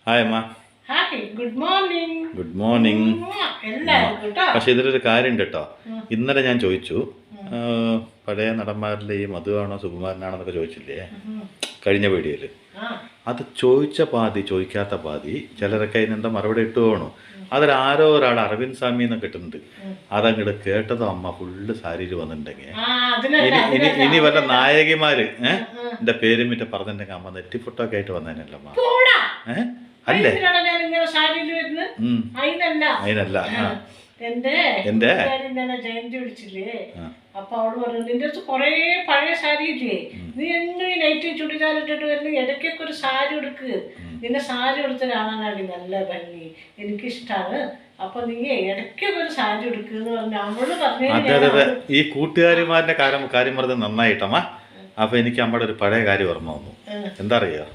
Hi അമ്മ. Hi good morning. Good morning. എല്ലാവർക്കും കേട്ടോ. പക്ഷെ ഇതിലൊരു കാര്യം ഉണ്ട് കേട്ടോ. ഇന്നലെ ഞാൻ ചോദിച്ചു, പഴയ നടന്മാരിലെ ഈ മധുവാണോ സുകുമാരനാണെന്നൊക്കെ ചോദിച്ചില്ലേ കഴിഞ്ഞ വീഡിയോയിൽ. അത് ചോദിച്ച പാതി ചോദിക്കാത്ത പാതി ചിലരൊക്കെ അതിനെന്താ മറുപടി ഇട്ടു പോകണു. അതിലാരോ ഒരാൾ അരവിന്ദ് സ്വാമി എന്നൊക്കെ ഇട്ടിട്ടുണ്ട്. അതങ്ങോട്ട് കേട്ടതോ അമ്മ ഫുള്ള് സാരിയിൽ വന്നിട്ടുണ്ടെങ്കിൽ ഇനി വല്ല നായകിമാര് എന്റെ പേരും മറ്റേ പറഞ്ഞിട്ടുണ്ടെങ്കിൽ അമ്മ നെറ്റിഫൊട്ടോ ഒക്കെ ആയിട്ട് വന്നതിനല്ല അമ്മ. അല്ലേ അതിനല്ല എന്റെ ജയന്തി വിളിച്ചില്ലേ, അപ്പൊ അവള് പറഞ്ഞു നിന്റെ അടുത്ത് കൊറേ പഴയ സാരി ഇല്ലേ, നീ എന്നും ഈ നൈറ്റ് ചുടികാലിട്ടിട്ട് വരുന്ന ഇടയ്ക്കൊക്കെ ഒരു സാരി എടുക്ക്, നിന്നെ സാരി എടുത്ത് കാണാനാണ് നല്ല ഭംഗി, എനിക്കിഷ്ടാണ്, അപ്പൊ നീ ഇടയ്ക്കൊക്കെ ഒരു സാരി എടുക്കുന്ന് പറഞ്ഞു അവള് പറഞ്ഞു. ഈ കൂട്ടുകാരിമാരുടെ കാര്യം പറഞ്ഞത് നന്നായിട്ടമ്മ. അപ്പൊ എനിക്ക് അമ്മയുടെ ഒരു പഴയ കാര്യം ഓർമ്മ വന്നു. എന്താ അറിയോ,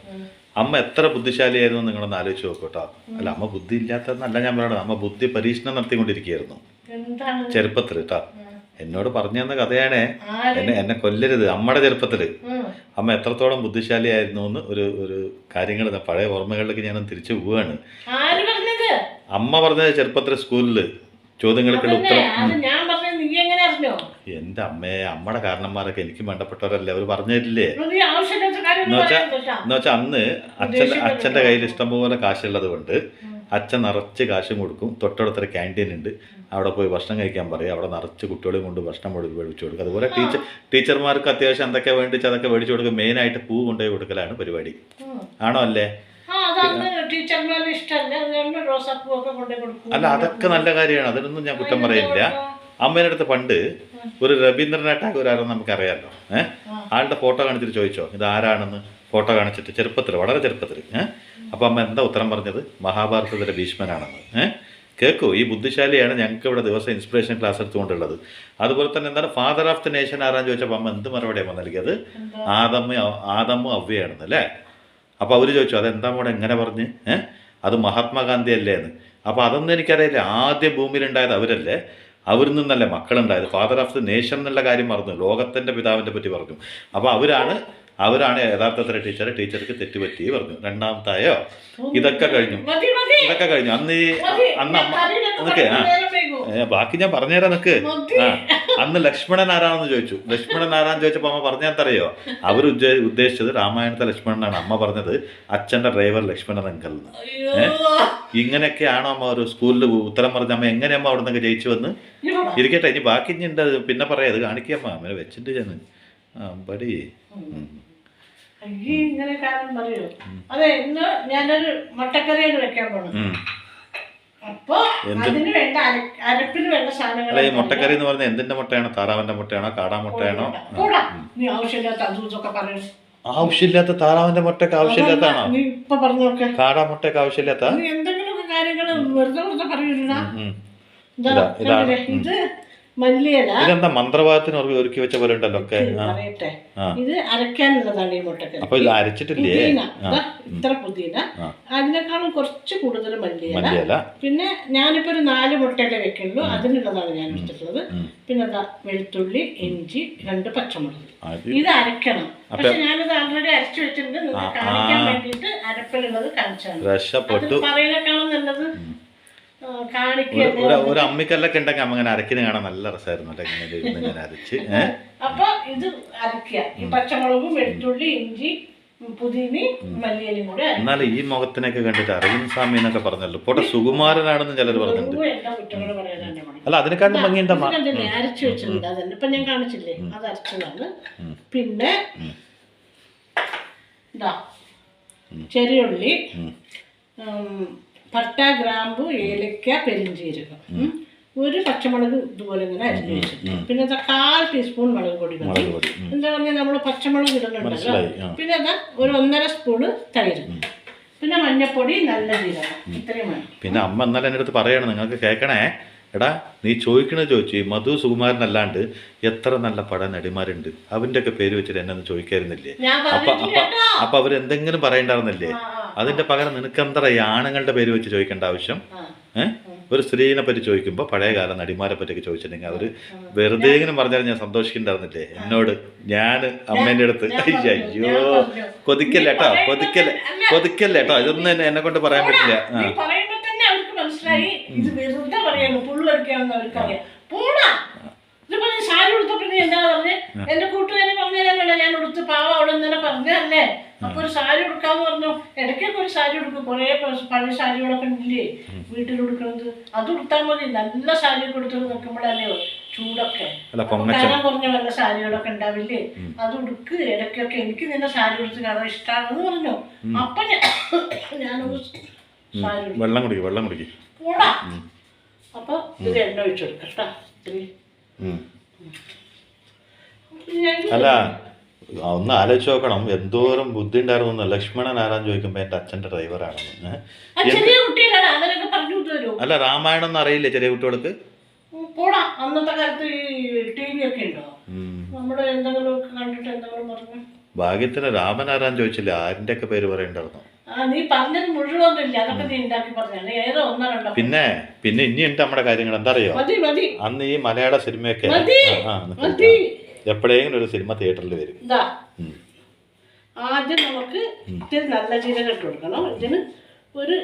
അമ്മ എത്ര ബുദ്ധിശാലിയായിരുന്നു നിങ്ങളൊന്ന് ആലോചിച്ച് നോക്കൂട്ടോ. അല്ല, അമ്മ ബുദ്ധി ഇല്ലാത്തതെന്നല്ല ഞാൻ പറയണത്, അമ്മ ബുദ്ധി പരീക്ഷണം നടത്തിക്കൊണ്ടിരിക്കുകയായിരുന്നു ചെറുപ്പത്തിൽ കേട്ടോ. എന്നോട് പറഞ്ഞു തന്ന കഥയാണേ, എന്നെ കൊല്ലരുത്. അമ്മയുടെ ചെറുപ്പത്തില് അമ്മ എത്രത്തോളം ബുദ്ധിശാലിയായിരുന്നു എന്ന് ഒരു കാര്യങ്ങൾ പഴയ ഓർമ്മകളിലേക്ക് ഞാനൊന്ന് തിരിച്ചു പോവുകയാണ്. അമ്മ പറഞ്ഞത് ചെറുപ്പത്തിൽ സ്കൂളില് ചോദ്യങ്ങൾക്കുള്ള ഉത്തരം. എന്റെ അമ്മയെ അമ്മയുടെ കാരണന്മാരൊക്കെ എനിക്ക് വേണ്ടപ്പെട്ടവരല്ലേ, അവർ പറഞ്ഞു തരില്ലേ. എന്നുവെച്ചാ അന്ന് അച്ഛന്റെ കയ്യിൽ ഇഷ്ടംപോലെ കാശുള്ളത് കൊണ്ട് അച്ഛൻ നിറച്ച് കാശും കൊടുക്കും. തൊട്ടടുത്തൊരു ക്യാൻറ്റീൻ ഉണ്ട്, അവിടെ പോയി ഭക്ഷണം കഴിക്കാൻ പറയും. അവിടെ നിറച്ച് കുട്ടികളെയും കൊണ്ട് ഭക്ഷണം മേടിച്ചു കൊടുക്കും. അതുപോലെ ടീച്ചർമാർക്ക് അത്യാവശ്യം എന്തൊക്കെ വേണ്ടിച്ച് അതൊക്കെ മേടിച്ചു കൊടുക്കും. മെയിനായിട്ട് പൂ കൊണ്ടുപോയി കൊടുക്കലാണ് പരിപാടി. ആണോ അല്ലേ? അല്ല, അതൊക്കെ നല്ല കാര്യമാണ്, അതിനൊന്നും ഞാൻ കുറ്റം പറയില്ല. അമ്മേൻ്റെ അടുത്ത് പണ്ട് ഒരു രവീന്ദ്രനാഥ് ടാഗോർ ആരെന്ന് നമുക്കറിയാമല്ലോ. ആളുടെ ഫോട്ടോ കാണിച്ചിട്ട് ചോദിച്ചോ ഇത് ആരാണെന്ന്. ഫോട്ടോ കാണിച്ചിട്ട് ചെറുപ്പത്തിൽ, വളരെ ചെറുപ്പത്തിൽ. അപ്പം അമ്മ എന്താ ഉത്തരം പറഞ്ഞത്? മഹാഭാരതത്തിലെ ഭീഷ്മനാണെന്ന്. കേൾക്കൂ, ഈ ബുദ്ധിശാലിയാണ് ഞങ്ങൾക്ക് ഇവിടെ ദിവസം ഇൻസ്പിറേഷൻ ക്ലാസ് എടുത്തുകൊണ്ടുള്ളത്. അതുപോലെ തന്നെ എന്താണ് ഫാദർ ഓഫ് ദി നേഷൻ ആരാന്ന് ചോദിച്ചപ്പോൾ അമ്മ എന്ത് മറുപടിയാണ് നൽകിയത്? ആദമും അവ്വയാണെന്ന് അല്ലേ. അപ്പോൾ അവർ ചോദിച്ചു അതെന്താ മോടെ എങ്ങനെ പറഞ്ഞ്? അത് മഹാത്മാഗാന്ധി അല്ലേ എന്ന്. അപ്പോൾ അതൊന്നും എനിക്കറിയില്ല. ആദ്യ ഭൂമിയിലുണ്ടായത് അവരല്ലേ, അവരിൽ നിന്നല്ലേ മക്കളുണ്ടായത്. ഫാദർ ഓഫ് ദി നേഷൻ എന്നുള്ള കാര്യം പറഞ്ഞു, ലോകത്തിൻ്റെ പിതാവിനെ പറ്റി പറഞ്ഞു. അപ്പോൾ അവരാണ് യഥാർത്ഥത്തിലെ ടീച്ചർക്ക് തെറ്റുപറ്റി പറഞ്ഞു. രണ്ടാമത്തായോ ഇതൊക്കെ കഴിഞ്ഞു. അന്ന് അമ്മ നിനക്ക് ബാക്കി ഞാൻ പറഞ്ഞുതരാം നിനക്ക്. അന്ന് ലക്ഷ്മണൻ ആരാണെന്ന് ചോദിച്ചു. ലക്ഷ്മണൻ ആരാന്ന് ചോദിച്ചപ്പോൾ അമ്മ പറഞ്ഞാൽ അവർ ഉദ്ദേശിച്ചത് രാമായണത്തെ ലക്ഷ്മണനാണ്. അമ്മ പറഞ്ഞത് അച്ഛൻ്റെ ഡ്രൈവർ ലക്ഷ്മണൻ അങ്കൽ എന്ന്. ഇങ്ങനെയൊക്കെയാണോ അമ്മ ഒരു സ്കൂളിൽ ഉത്തരം പറഞ്ഞ അമ്മ? എങ്ങനെയമ്മ അവിടെ നിന്നൊക്കെ ജയിച്ചു വന്ന് ഇരിക്കട്ടെ. ഇനി ബാക്കി ഇനി ഉണ്ട്, പിന്നെ പറയാം. അത് കാണിക്കാമ്മ അങ്ങനെ വെച്ചിട്ട് ഞാൻ പടി ഇങ്ങനെ കാരണം പറയൂ. അതെ, ഇന്ന് ഞാനൊരു മുട്ടക്കറിയാണ് വെക്കാൻ പോണു. അപ്പൊ അതിന് വേണ്ട അരപ്പിന് വേണ്ട സാധനങ്ങൾ. ഈ മുട്ടക്കറി എന്ന് പറഞ്ഞാൽ എന്തിന്റെ മുട്ടയാണോ? താറാവിന്റെ മുട്ടയാണോ? കാടാ മുട്ടയാണോ? നീ ആവശ്യമില്ലാത്ത അതൊക്കെ പറയണു. ആവശ്യമില്ലാത്ത താറാവിന്റെ മുട്ടയൊക്കെ ആവശ്യമില്ലാത്താണോ? നീ ഇപ്പൊ പറഞ്ഞോക്കെ കാടാ മുട്ടയൊക്കെ ആവശ്യമില്ലാത്ത എന്തെങ്കിലുമൊക്കെ കാര്യങ്ങൾ വെറുതെ പറയൂല. ഇത് മല്ലിയല. ഇതെന്താ മന്ത്രവാദത്തിന് ഒരുക്കി വെച്ച പോലെ ഉണ്ടല്ലോ ഒക്കെ. പറയട്ടെ, ഇത് അരയ്ക്കാനുള്ളതാണ് ഈ മുട്ടക്കറി. അപ്പൊ ഇത് അരച്ചിട്ടില്ലേ? ഇത്ര പുതിന, അതിനേക്കാളും കുറച്ച് കൂടുതൽ മല്ലിയല. പിന്നെ ഞാനിപ്പോ ഒരു 4 മുട്ടയൊക്കെ വെക്കുള്ളൂ, അതിനുള്ളതാണ് ഞാൻ എടുത്തിട്ടുള്ളത്. പിന്നെ വെളുത്തുള്ളി, ഇഞ്ചി, 2 പച്ചമുളക്. ഇത് അരക്കണം. പക്ഷെ ഞാനിത് ആൾറെഡി അരച്ചു വെച്ചിട്ടുണ്ട്. നിങ്ങൾക്ക് കാണിക്കാൻ വേണ്ടിയിട്ട് അരപ്പിലുള്ളത് കാണിച്ചാണ്. പറയുന്നേക്കാളും നല്ലത് ഒരു അമ്മിക്കല്ലൊക്കെ ഉണ്ടെങ്കിൽ അമ്മ അങ്ങനെ അരക്കിന് കാണാൻ നല്ല രസമായിരുന്നു. ഇങ്ങനെ അരച്ച് അപ്പൊ ഇത് അരക്കുക. ഈ പച്ചമുളകും വെളുത്തുള്ളി ഇഞ്ചി പുതിനി മല്ലിയിലും കൂടെ. എന്നാലും ഈ മുഖത്തിനൊക്കെ കണ്ടിട്ട് അരവിന്ദ് സ്വാമി എന്നൊക്കെ പറഞ്ഞല്ലോ. പോട്ടെ, സുകുമാരനാണെന്ന് ചിലർ പറഞ്ഞിട്ടുണ്ട്. അല്ല, അതിനെക്കാട്ടും ഭംഗി എന്താ അരച്ചു വെച്ചിട്ടുണ്ട്. അതന്നെ ഇപ്പൊ ഞാൻ കാണിച്ചില്ലേ, അത് അരച്ചതാണ്. പിന്നെ ചെറിയുള്ളി, പട്ട, ഗ്രാമ്പു, ഏലക്ക, പെരിഞ്ചീരകം, ഒരു പച്ചമുളക് ഇതുപോലെ ഇങ്ങനെ അരിഞ്ഞു വെച്ചിട്ടുണ്ട്. പിന്നെ 1/4 ടീസ്പൂൺ മുളക് പൊടി മതി. എന്താ പറഞ്ഞാൽ നമ്മൾ പച്ചമുളക് ഇടുന്നുണ്ടല്ലോ. പിന്നെ ഒരു 1.5 സ്പൂണ് തൈര്, പിന്നെ മഞ്ഞപ്പൊടി, നല്ല ജീരകം, ഇത്രയും വേണം. പിന്നെ അമ്മ എന്നാലും എൻ്റെ അടുത്ത് പറയണം, നിങ്ങൾക്ക് കേൾക്കണേ. എടാ, നീ ചോദിച്ചു മധു സുകുമാരനല്ലാണ്ട് എത്ര നല്ല പട നടിമാരുണ്ട്, അവൻ്റെ ഒക്കെ പേര് വെച്ചിട്ട് എന്നെ ഒന്ന് ചോദിക്കായിരുന്നില്ലേ? അപ്പൊ അവരെന്തെങ്കിലും പറയണ്ടായിരുന്നില്ലേ? അതിന്റെ പകരം നിനക്ക് എന്താ ഈ ആണുങ്ങളുടെ പേര് വെച്ച് ചോദിക്കേണ്ട ആവശ്യം? ഒരു സ്ത്രീനെ പറ്റി ചോദിക്കുമ്പോൾ പഴയകാല നടിമാരെ പറ്റിയൊക്കെ ചോദിച്ചിട്ടുണ്ടെങ്കിൽ അവർ വെറുതെ എങ്കിലും പറഞ്ഞാൽ ഞാൻ സന്തോഷിക്കുന്നുണ്ടായിരുന്നില്ലേ എന്നോട്. ഞാൻ അമ്മേൻ്റെ അടുത്ത് അയ്യോ കൊതിക്കല്ലേ കേട്ടോ, കൊതിക്കല്ലേ കേട്ടോ, ഇതൊന്നും എന്നെ കൊണ്ട് പറയാൻ പറ്റില്ല. മനസ്സിലായി ഇത് വെറുതെ പറയാണ്, പുള്ളടിക്കാണെന്ന് അവർക്കറിയാം. പോടാ, ഇതിപ്പോ നീ സാരി ഉടുത്തപ്പോ നീ എന്താ പറഞ്ഞേ? എന്റെ കൂട്ടുകാരെ പറഞ്ഞതല്ല, ഞാൻ ഉടുത്ത് പാവ അവിടെ ഇന്നലെ പറഞ്ഞല്ലേ. അപ്പൊ ഒരു സാരി ഉടുക്കാന്ന് പറഞ്ഞു. ഇടയ്ക്കൊക്കെ ഒരു സാരി ഉടുക്കും, കുറെ പഴയ സാരികളൊക്കെ ഉണ്ടില്ലേ വീട്ടിൽ ഉടുക്കുന്നത്, അത് ഉടുത്താൽ മതി. നല്ല സാരിയൊക്കെ ഉടുത്തോണ്ട് നിൽക്കുമ്പോഴല്ലേ ചൂടൊക്കെ കനം കുറഞ്ഞ വല്ല സാരികളൊക്കെ ഉണ്ടാവില്ലേ, അത് ഉടുക്ക് ഇടയ്ക്കൊക്കെ. എനിക്ക് നിന്നെ സാരി ഉടുത്ത് കാണാൻ ഇഷ്ടമാണെന്ന് പറഞ്ഞു. അപ്പൊ ഞാനൊരു വെള്ളം കുടിക്കും പോടാ. അപ്പൊ ഇത് എണ്ണ ഒഴിച്ചു കൊടുക്കട്ടാ. അല്ല ഒന്ന് ആലോചിച്ച് നോക്കണം, എന്തോരം ബുദ്ധി ഉണ്ടായിരുന്നു. ലക്ഷ്മണൻ ആരാന്ന് ചോദിക്കുമ്പോ എന്റെ അച്ഛന്റെ ഡ്രൈവറാണെന്ന്. അല്ല രാമായണം ഒന്നും അറിയില്ലേ ചെറിയ കുട്ടികൾക്ക്? പോടാ, അന്നത്തെ കാലത്ത് ഈ ടി വി ഒക്കെ ഉണ്ടോ? നമ്മുടെ എന്തെങ്കിലും കണ്ടിട്ട് എന്തെങ്കിലും പറഞ്ഞു. ഭാഗ്യത്തിന് രാമൻ ആരാന്ന് ചോദിച്ചില്ല, ആരിന്റെ ഒക്കെ പേര് പറയണ്ടായിരുന്നു. നീ പറഞ്ഞത് മുഴുവൊന്നുമില്ല, അതൊക്കെ നീ ഉണ്ടാക്കി പറഞ്ഞാണ്. ഏതോ ഒന്നോ രണ്ടോ. പിന്നെ ഇനിയുണ്ട് നമ്മുടെ കാര്യങ്ങൾ. എന്താ അറിയോ, അന്ന് ഈ മലയാള സിനിമയൊക്കെ എപ്പോഴെങ്കിലും ഒരു സിനിമ തിയേറ്ററിൽ വരും. ആദ്യം നമുക്ക് ഇത്തിരി നല്ല ജീരകം ഇട്ട് കൊടുക്കണം. ഇതിന് ഒരു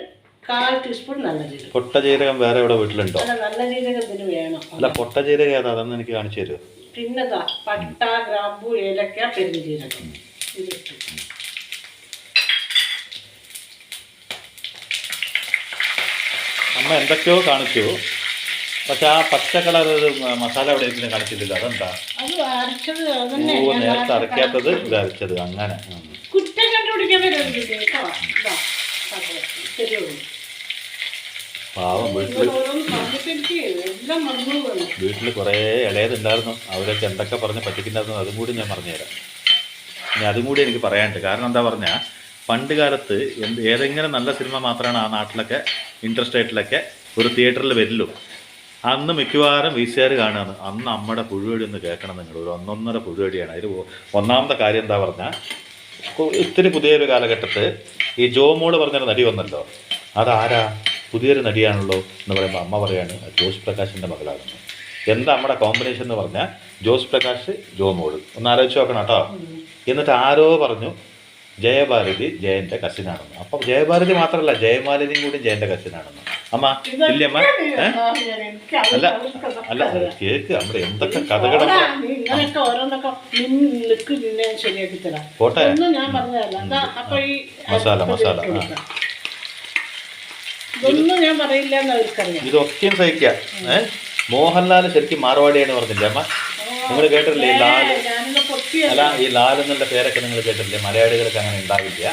1/4 ടീസ്പൂൺ നല്ല ജീരകം. പൊട്ട ജീരകം വേറെ ഇവിടെ വീട്ടിലുണ്ടോ? നല്ല ജീരകം ഇതിന് വേണം. അല്ല പൊട്ട ജീരകം ഏതാ, അതൊന്നും എനിക്ക് കാണിച്ചു തരുമോ? പിന്നെതാ പട്ട, ഗ്രാമ്പു, ഏലക്ക, പെരുംജീരകം ഇതിട്ടു. അമ്മ എന്തൊക്കെയോ കാണിച്ചു, പക്ഷെ ആ പച്ച കളർ മസാല എവിടെ ഇരിക്കുന്ന കാണിച്ചിട്ടില്ല. അതെന്താ? ഓ, നേരത്തെ അരക്കാത്തത് ഇത് അരച്ചത്. അങ്ങനെ കുറ്റം കണ്ടുപിടിക്കാൻ പാവം. വീട്ടിൽ കുറേ ഇളയതുണ്ടായിരുന്നു, അവരൊക്കെ എന്തൊക്കെ പറഞ്ഞ് പറ്റിക്കുന്നുണ്ടായിരുന്നു. അതും കൂടി ഞാൻ പറഞ്ഞുതരാം. ഇനി അതും കൂടി എനിക്ക് പറയാനുണ്ട്. കാരണം എന്താ പറഞ്ഞാൽ, പണ്ട് കാലത്ത് ഏതെങ്കിലും നല്ല സിനിമ മാത്രമാണ് ആ നാട്ടിലൊക്കെ ഇൻട്രസ്റ്റേറ്റിലൊക്കെ ഒരു തിയേറ്ററിൽ വരില്ലൂ. അന്ന് മിക്കവാറും VCR കാണുകയാണ്. അന്ന് അമ്മയുടെ പുഴുവടി ഒന്ന് കേൾക്കണം നിങ്ങൾ. ഒരു 1.5 പുഴുവടിയാണ്. അതിൽ ഒന്നാമത്തെ കാര്യം എന്താ പറഞ്ഞാൽ, ഇത്തിരി പുതിയൊരു കാലഘട്ടത്ത് ഈ ജോമോള് പറഞ്ഞൊരു നടി വന്നല്ലോ, അതാരാ? പുതിയൊരു നടിയാണല്ലോ എന്ന് പറയുമ്പോൾ അമ്മ പറയാണ് ജോസ് പ്രകാശിൻ്റെ മകളാണെന്ന്. എന്താ നമ്മുടെ കോമ്പിനേഷൻ എന്ന് പറഞ്ഞാൽ ജോസ് പ്രകാശ് ജോമോള്. ഒന്ന് ആലോചിച്ച് നോക്കണം കേട്ടോ. എന്നിട്ട് ആരോ പറഞ്ഞു ജയഭാരതി ജയൻ്റെ കസിനാണെന്ന്. അപ്പം ജയഭാരതി മാത്രമല്ല, ജയമാലിനിയും കൂടി ജയൻ്റെ കസിനാണെന്ന്. അമ്മ ഇല്ലേ അമ്മ? അല്ല കേക്ക് നമ്മുടെ എന്തൊക്കെ കഥകളും പോട്ടെ. മസാല ഇതൊക്കെയും സഹിക്കാം. മോഹൻലാൽ ശരിക്കും മാർവാടിയാണ് പറഞ്ഞില്ലേ അമ്മ? നിങ്ങൾ കേട്ടിട്ടില്ലേ ലാല്? അല്ല ഈ ലാൽ എന്നുള്ള പേരൊക്കെ നിങ്ങൾ കേട്ടിട്ടില്ലേ? മലയാളികൾക്ക് അങ്ങനെ ഉണ്ടാവില്ല.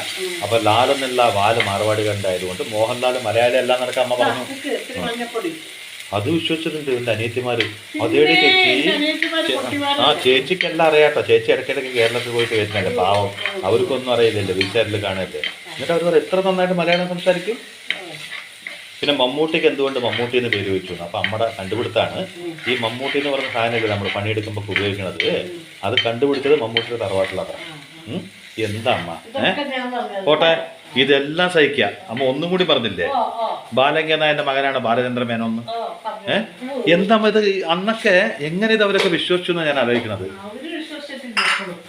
അപ്പൊ ലാൽ എന്നുള്ള വാല് മാർവാടികളുണ്ടായതുകൊണ്ട് മോഹൻലാൽ മലയാളി അല്ല എന്നൊക്കെ അമ്മ പറഞ്ഞു. അത് വിശ്വസിച്ചിട്ടുണ്ട് എൻ്റെ അനിയത്തിമാര്. അതേടെ ചേച്ചിക്കെല്ലാം അറിയാട്ടോ. ചേച്ചി ഇടയ്ക്കിടയ്ക്ക് കേരളത്തിൽ പോയിട്ട് വരുന്നല്ലേ. പാവം, അവർക്കൊന്നും അറിയില്ലല്ലോ, വീട്ടുകാരിൽ കാണല്ലേ. എന്നിട്ട് അവർ എത്ര നന്നായിട്ട് മലയാളം സംസാരിക്കും. പിന്നെ മമ്മൂട്ടിക്ക് എന്തുകൊണ്ട് മമ്മൂട്ടി എന്ന് പേര് വെച്ചു? അപ്പം നമ്മുടെ കണ്ടുപിടുത്താണ് ഈ മമ്മൂട്ടി എന്ന് പറഞ്ഞ സാധനമില്ല നമ്മൾ പണിയെടുക്കുമ്പോൾ ഉപയോഗിക്കുന്നത്. അത് കണ്ടുപിടിച്ചത് മമ്മൂട്ടിയുടെ തറവാട്ടിലാണ്. എന്താ അമ്മ പോട്ടെ, ഇതെല്ലാം സഹിക്കുക. അമ്മ ഒന്നും കൂടി പറഞ്ഞില്ലേ, ബാലങ്കി നായന്റെ മകനാണ് ബാലചന്ദ്ര മേനോന്ന്. എന്താ ഇത്? അന്നൊക്കെ എങ്ങനെ ഇത് അവരൊക്കെ വിശ്വസിച്ചു എന്നാണ് ഞാൻ ആലോചിക്കുന്നത്.